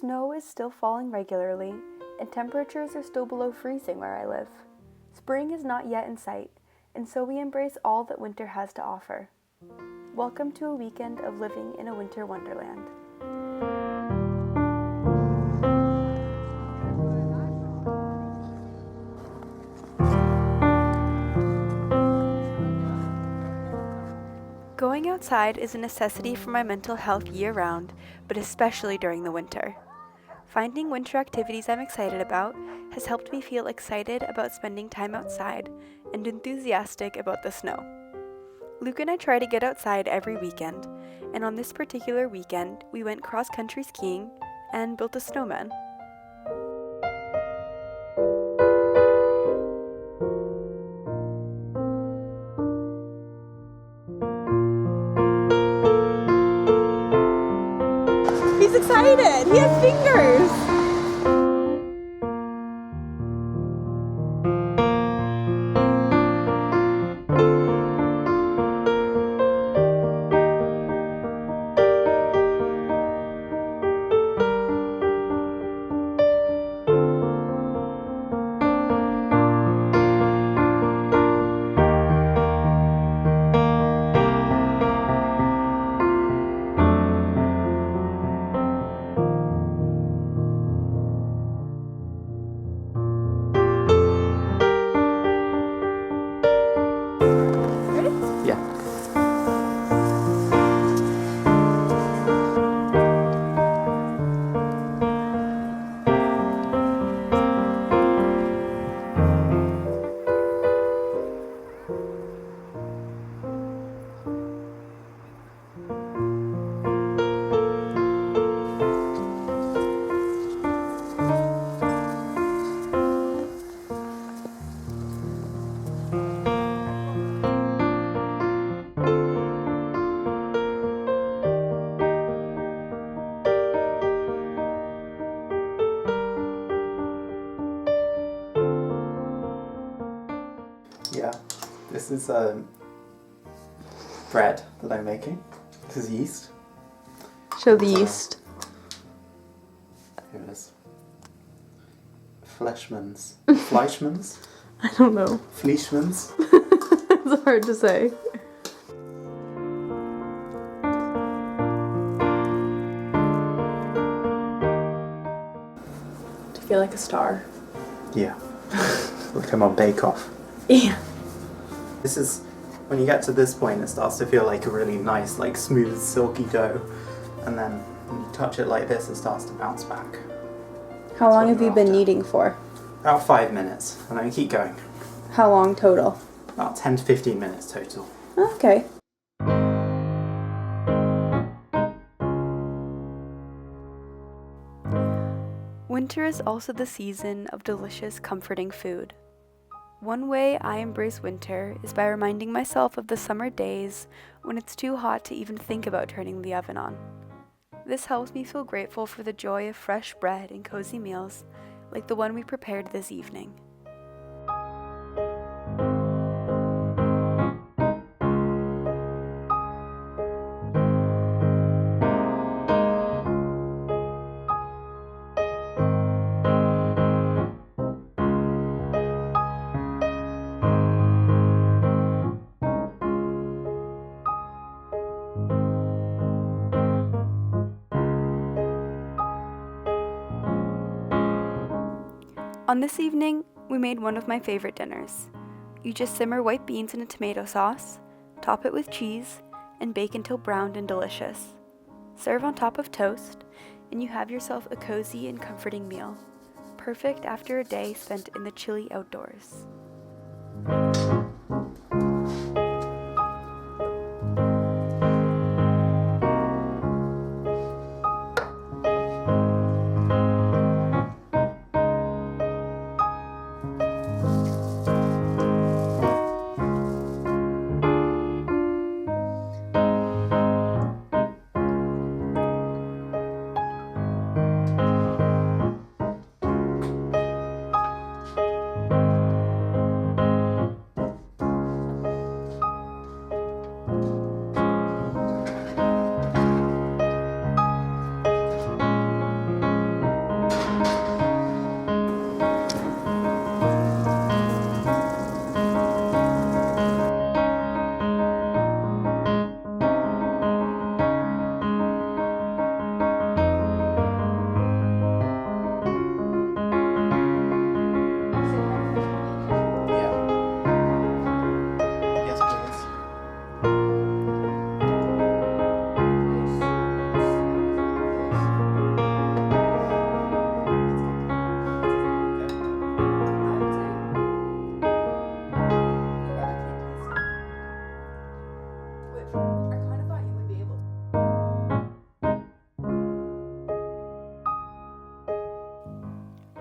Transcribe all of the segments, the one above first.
Snow is still falling regularly, and temperatures are still below freezing where I live. Spring is not yet in sight, and so we embrace all that winter has to offer. Welcome to a weekend of living in a winter wonderland. Going outside is a necessity for my mental health year-round, but especially during the winter. Finding winter activities I'm excited about has helped me feel excited about spending time outside and enthusiastic about the snow. Luke and I try to get outside every weekend, and on this particular weekend, we went cross-country skiing and built a snowman. He's excited! He has fingers! Yeah, this is bread that I'm making. This is yeast. Show the yeast. Here it is. Fleischmann's. Fleischmann's? I don't know. Fleischmann's. It's hard to say. Do you feel like a star? Yeah. Look, I'm on Bake Off. Yeah. This is, when you get to this point, it starts to feel like a really nice, like smooth, silky dough. And then when you touch it like this, it starts to bounce back. How long have you been kneading for? About 5 minutes, and then keep going. How long total? About 10 to 15 minutes total. Okay. Winter is also the season of delicious, comforting food. One way I embrace winter is by reminding myself of the summer days when it's too hot to even think about turning the oven on. This helps me feel grateful for the joy of fresh bread and cozy meals like the one we prepared this evening. On this evening, we made one of my favorite dinners. You just simmer white beans in a tomato sauce, top it with cheese, and bake until browned and delicious. Serve on top of toast, and you have yourself a cozy and comforting meal, perfect after a day spent in the chilly outdoors.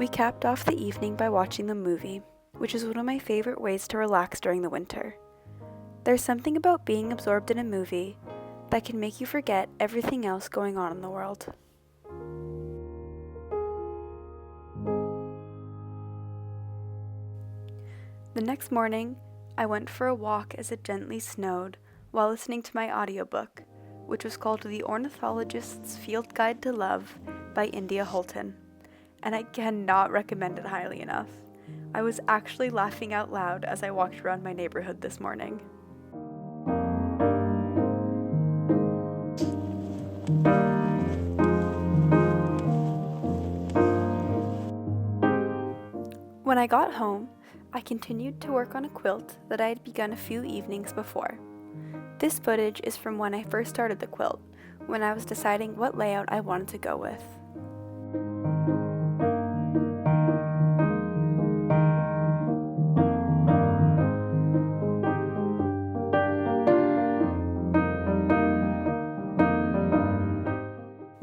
We capped off the evening by watching the movie, which is one of my favorite ways to relax during the winter. There's something about being absorbed in a movie that can make you forget everything else going on in the world. The next morning, I went for a walk as it gently snowed while listening to my audiobook, which was called The Ornithologist's Field Guide to Love by India Holton, and I cannot recommend it highly enough. I was actually laughing out loud as I walked around my neighborhood this morning. When I got home, I continued to work on a quilt that I had begun a few evenings before. This footage is from when I first started the quilt, when I was deciding what layout I wanted to go with.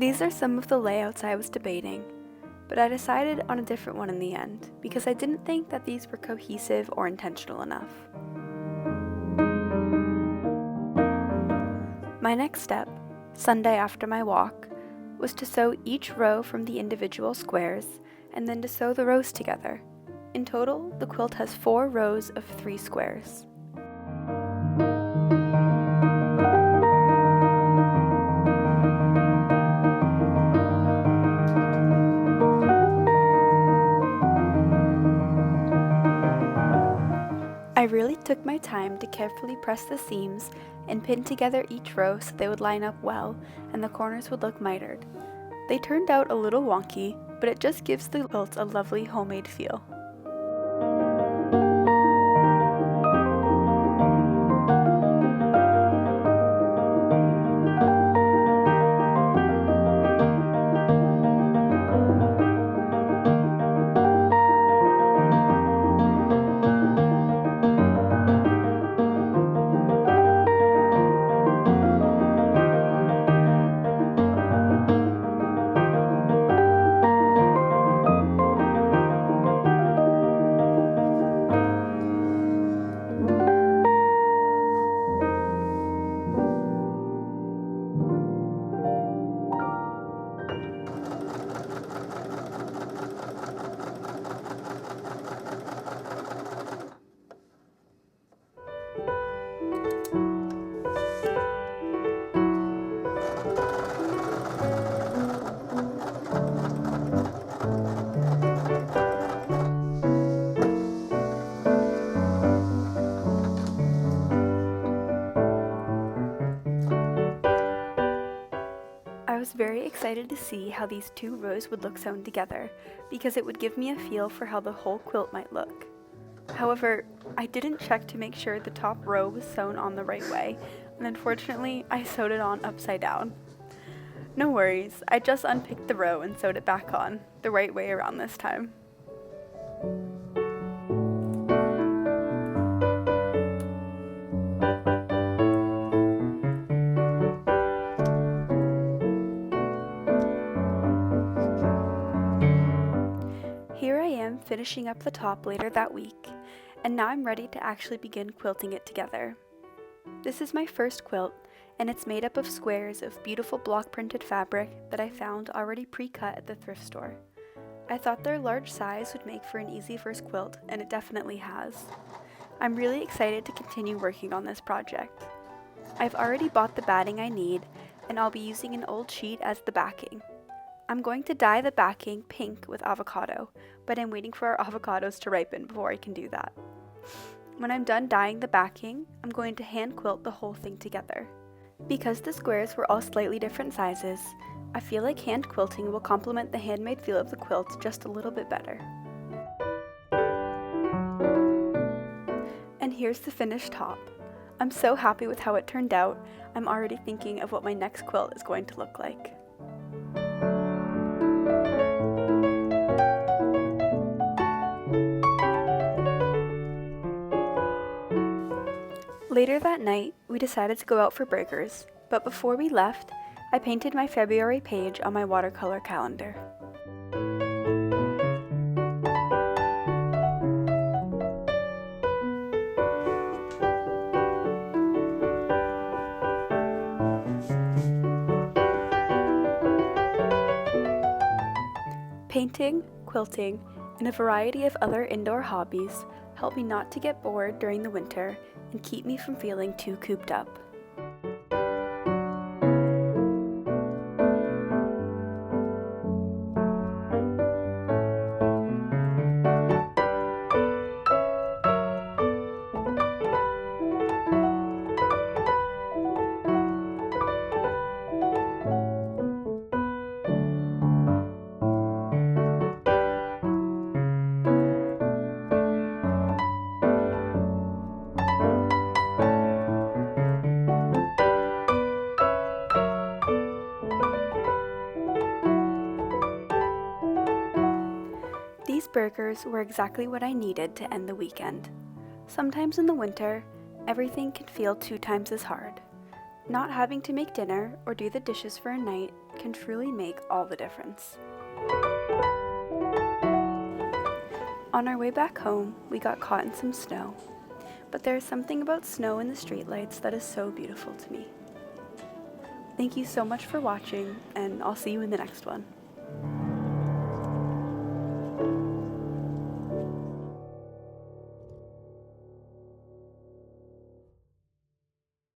These are some of the layouts I was debating, but I decided on a different one in the end because I didn't think that these were cohesive or intentional enough. My next step, Sunday after my walk, was to sew each row from the individual squares and then to sew the rows together. In total, the quilt has 4 rows of 3 squares. I really took my time to carefully press the seams and pin together each row so they would line up well and the corners would look mitered. They turned out a little wonky, but it just gives the quilt a lovely homemade feel. I was very excited to see how these 2 rows would look sewn together, because it would give me a feel for how the whole quilt might look. However, I didn't check to make sure the top row was sewn on the right way, and unfortunately, I sewed it on upside down. No worries, I just unpicked the row and sewed it back on, the right way around this time. Here I am finishing up the top later that week, and now I'm ready to actually begin quilting it together. This is my first quilt, and it's made up of squares of beautiful block printed fabric that I found already pre-cut at the thrift store. I thought their large size would make for an easy first quilt, and it definitely has. I'm really excited to continue working on this project. I've already bought the batting I need, and I'll be using an old sheet as the backing. I'm going to dye the backing pink with avocado, but I'm waiting for our avocados to ripen before I can do that. When I'm done dyeing the backing, I'm going to hand quilt the whole thing together. Because the squares were all slightly different sizes, I feel like hand quilting will complement the handmade feel of the quilt just a little bit better. And here's the finished top. I'm so happy with how it turned out, I'm already thinking of what my next quilt is going to look like. Later that night, we decided to go out for burgers, but before we left, I painted my February page on my watercolor calendar. Painting, quilting, and a variety of other indoor hobbies help me not to get bored during the winter and keep me from feeling too cooped up. These burgers were exactly what I needed to end the weekend. Sometimes in the winter, everything can feel 2 times as hard. Not having to make dinner or do the dishes for a night can truly make all the difference. On our way back home, we got caught in some snow, but there is something about snow in the streetlights that is so beautiful to me. Thank you so much for watching, and I'll see you in the next one.